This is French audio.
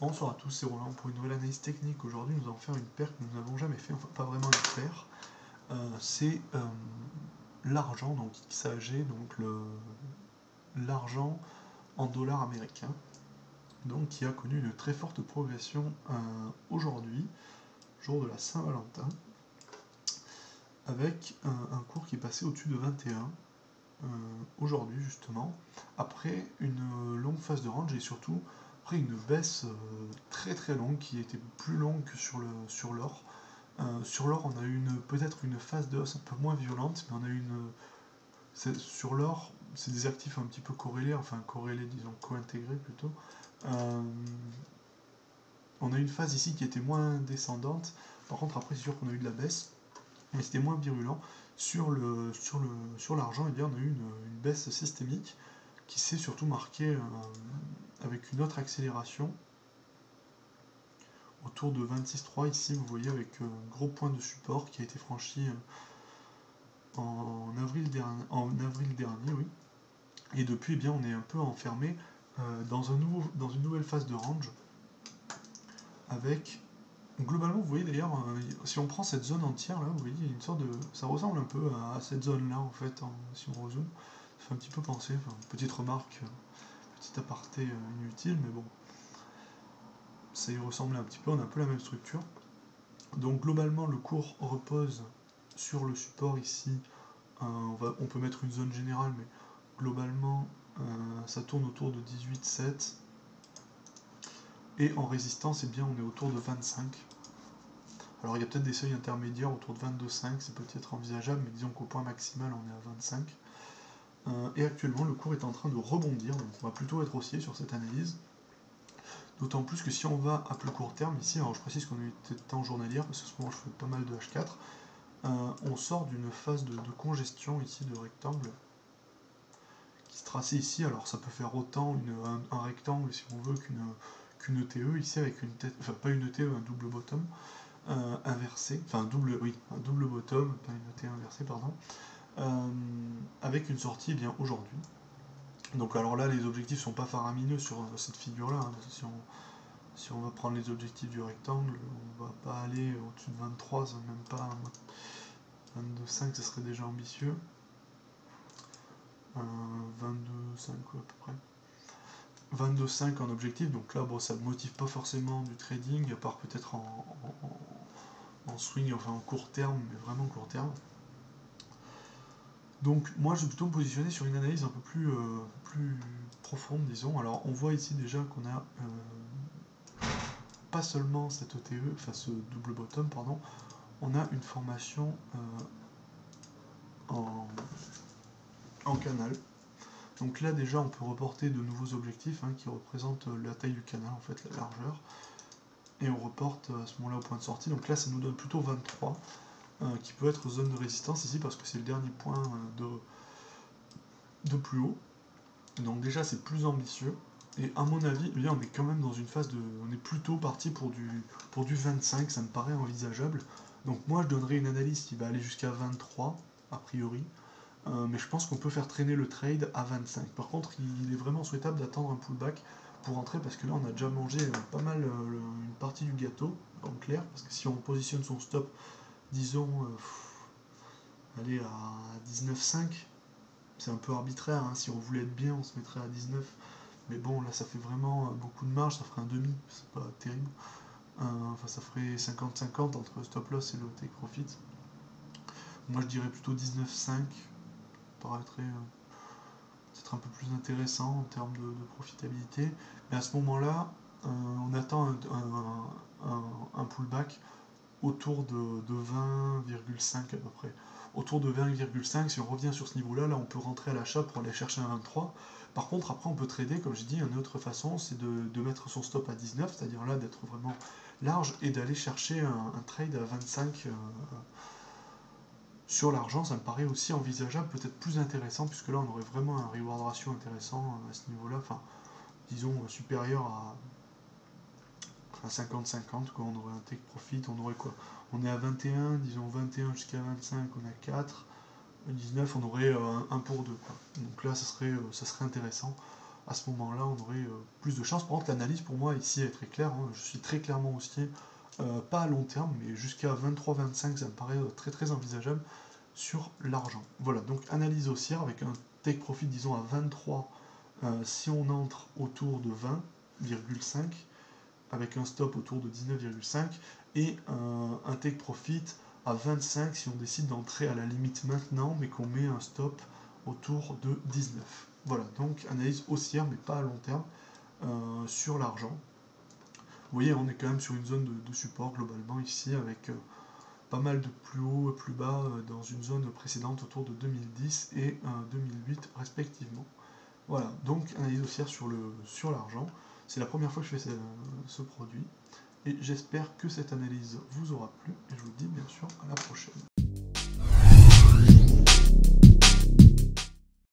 Bonsoir à tous, c'est Roland pour une nouvelle analyse technique. Aujourd'hui, nous allons faire une paire que nous n'avons jamais fait, enfin pas vraiment une paire. C'est l'argent, donc XAG, donc l'argent en dollars américains, donc qui a connu une très forte progression aujourd'hui, jour de la Saint-Valentin, avec un cours qui est passé au-dessus de 21 aujourd'hui justement, après une longue phase de range et surtout après une baisse très très longue qui était plus longue que sur l'or. Sur l'or, on a eu peut-être une phase de hausse un peu moins violente, mais on a eu sur l'or, c'est des actifs un petit peu corrélés, enfin corrélés, disons co-intégrés plutôt. On a eu une phase ici qui était moins descendante. Par contre, après, c'est sûr qu'on a eu de la baisse, mais c'était moins virulent. Sur l'argent, eh bien, on a eu une baisse systémique qui s'est surtout marquée avec une autre accélération autour de 26,3 ici, vous voyez, avec un gros point de support qui a été franchi en avril dernier, oui. Et depuis, eh bien, on est un peu enfermé dans une nouvelle phase de range avec globalement, vous voyez d'ailleurs, si on prend cette zone entière là, vous voyez, il y a une sorte de. Ça ressemble un peu à cette zone là en fait, si on rezoome. Ça fait un petit peu penser, enfin, petite remarque, petit aparté inutile, mais bon. Ça y ressemble un petit peu, on a un peu la même structure. Donc globalement, le cours repose sur le support ici. On peut mettre une zone générale, mais globalement, ça tourne autour de 18,7. Et en résistance, eh bien, on est autour de 25. Alors il y a peut-être des seuils intermédiaires autour de 22,5, c'est peut-être envisageable, mais disons qu'au point maximal on est à 25. Et actuellement le cours est en train de rebondir, donc on va plutôt être haussier sur cette analyse. D'autant plus que si on va à plus court terme, ici, alors je précise qu'on est temps journalière, parce que ce moment je fais pas mal de H4, on sort d'une phase de congestion ici de rectangle, qui se traçait ici, alors ça peut faire autant un rectangle si on veut qu'une ETE, ici avec une tête, enfin pas une ETE, un double bottom, inversé, enfin un double bottom, pas une ET inversée, pardon, avec une sortie eh bien aujourd'hui. Donc alors là, les objectifs sont pas faramineux sur cette figure-là. Hein. Si on va prendre les objectifs du rectangle, on va pas aller au-dessus de 23, même pas 22,5, ce serait déjà ambitieux. 22,5 à peu près. 22,5 en objectif, donc là bon, ça ne motive pas forcément du trading, à part peut-être en swing, enfin en court terme, mais vraiment court terme. Donc moi je vais plutôt me positionner sur une analyse un peu plus profonde, disons. Alors on voit ici déjà qu'on a pas seulement cette ETE, enfin ce double bottom, pardon, on a une formation en canal. Donc là déjà on peut reporter de nouveaux objectifs qui représentent la taille du canal, en fait la largeur. Et on reporte à ce moment-là au point de sortie. Donc là ça nous donne plutôt 23, qui peut être zone de résistance ici parce que c'est le dernier point de plus haut. Donc déjà c'est plus ambitieux. Et à mon avis, eh bien, on est quand même dans une phase de. On est plutôt parti pour du 25, ça me paraît envisageable. Donc moi je donnerais une analyse qui va aller jusqu'à 23, a priori. Mais je pense qu'on peut faire traîner le trade à 25. Par contre, il est vraiment souhaitable d'attendre un pullback pour entrer parce que là on a déjà mangé pas mal une partie du gâteau, en clair, parce que si on positionne son stop, disons, allez à 19,5, c'est un peu arbitraire, hein. Si on voulait être bien, on se mettrait à 19. Mais bon, là, ça fait vraiment beaucoup de marge, ça ferait un demi, c'est pas terrible. Enfin, ça ferait 50-50 entre le stop loss et le take profit. Moi, je dirais plutôt 19,5. Ça paraîtrait peut-être un peu plus intéressant en termes de profitabilité. Mais à ce moment-là, on attend un pullback autour de 20,5 à peu près. Autour de 20,5, si on revient sur ce niveau-là, là on peut rentrer à l'achat pour aller chercher un 23. Par contre, après on peut trader, comme j'ai dit, une autre façon, c'est de mettre son stop à 19, c'est-à-dire là d'être vraiment large et d'aller chercher un trade à 25 sur l'argent. Ça me paraît aussi envisageable, peut-être plus intéressant, puisque là on aurait vraiment un reward ratio intéressant à ce niveau-là, enfin disons supérieur à 50-50, quoi. On aurait un take profit, on aurait quoi? On est à 21, disons 21 jusqu'à 25, on a 4, 19, on aurait 1 pour 2, quoi. Donc là, ça serait intéressant. à ce moment-là, on aurait plus de chance. Par contre, l'analyse pour moi ici est très claire, hein. Je suis très clairement haussier, pas à long terme, mais jusqu'à 23-25, ça me paraît très très envisageable sur l'argent. Voilà, donc analyse haussière avec un take profit, disons, à 23, si on entre autour de 20,5, avec un stop autour de 19,5, et un take profit à 25 si on décide d'entrer à la limite maintenant, mais qu'on met un stop autour de 19. Voilà, donc analyse haussière, mais pas à long terme, sur l'argent. Vous voyez, on est quand même sur une zone de support globalement ici, avec pas mal de plus haut et plus bas dans une zone précédente autour de 2010 et 2008 respectivement. Voilà, donc analyse haussière sur l'argent. C'est la première fois que je fais ce produit. Et j'espère que cette analyse vous aura plu. Et je vous dis bien sûr à la prochaine.